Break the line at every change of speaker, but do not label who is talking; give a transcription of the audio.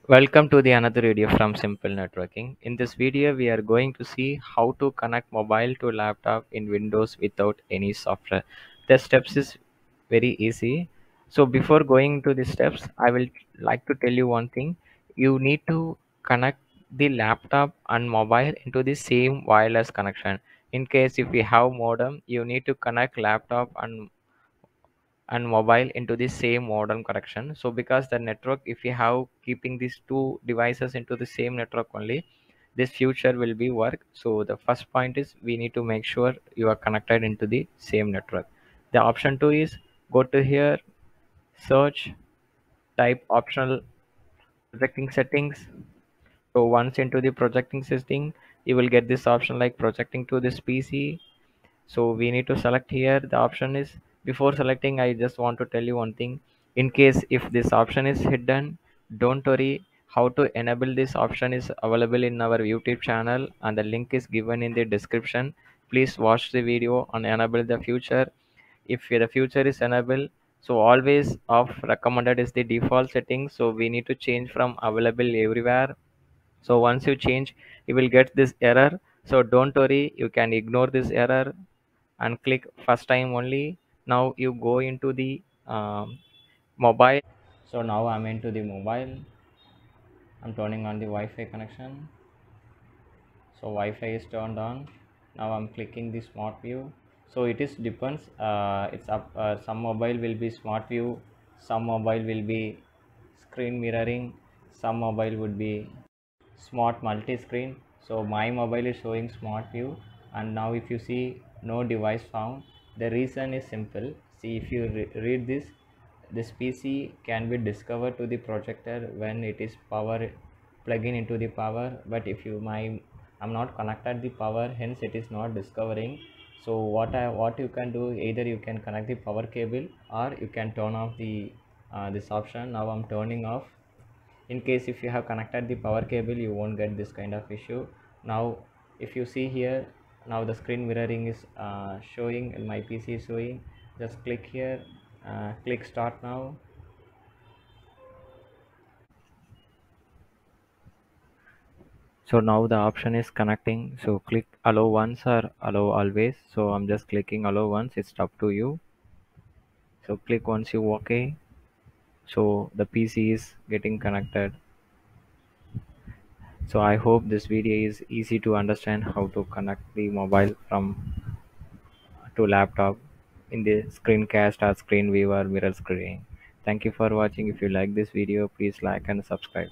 Welcome to the another video from Simple Networking. In this video, we are going to see how to connect mobile to laptop in Windows without any software. The steps is very easy. So before going to the steps, I will like to tell you one thing. You need to connect the laptop and mobile into the same wireless connection. In case if you have modem, you need to connect laptop and mobile into the same modem connection. So because the network, if you have keeping these two devices into the same network only, this future will be work. So the first point is we need to make sure you are connected into the same network. The option 2 is go to here, search, type optional projecting settings. So once into the projecting setting, you will get this option like projecting to this PC. So we need to select here. The option is, before selecting, I just want to tell you one thing. In case if this option is hidden, don't worry. How to enable this option is available in our YouTube channel and the link is given in the description. Please watch the video and enable the future. If the future is enabled, so always off recommended is the default setting. So we need to change from available everywhere. So once you change, you will get this error. So don't worry, you can ignore this error and click first time only. Now you go into the mobile. So now I'm into the mobile. I'm turning on the Wi-Fi connection. So Wi-Fi is turned on. Now I'm clicking the smart view. So it is depends, it's up, some mobile will be smart view, some mobile will be screen mirroring, some mobile would be smart multi-screen. So my mobile is showing smart view. And now if you see no device found, the reason is simple. See, if you read this PC can be discovered to the projector when it is power plug-in into the power. But if you I'm not connected the power, hence it is not discovering. So what you can do, either you can connect the power cable or you can turn off the this option. Now I'm turning off. In case if you have connected the power cable, you won't get this kind of issue. Now if you see here, now the screen mirroring is showing, and my PC is showing. Just click here, click start now. So now the option is connecting. So click allow once or allow always. So I'm just clicking allow once. It's up to you. So click once you okay. So the PC is getting connected. So I hope this video is easy to understand how to connect the mobile from to laptop in the screencast or screen viewer mirror screen. Thank you for watching. If you like this video, please like and subscribe.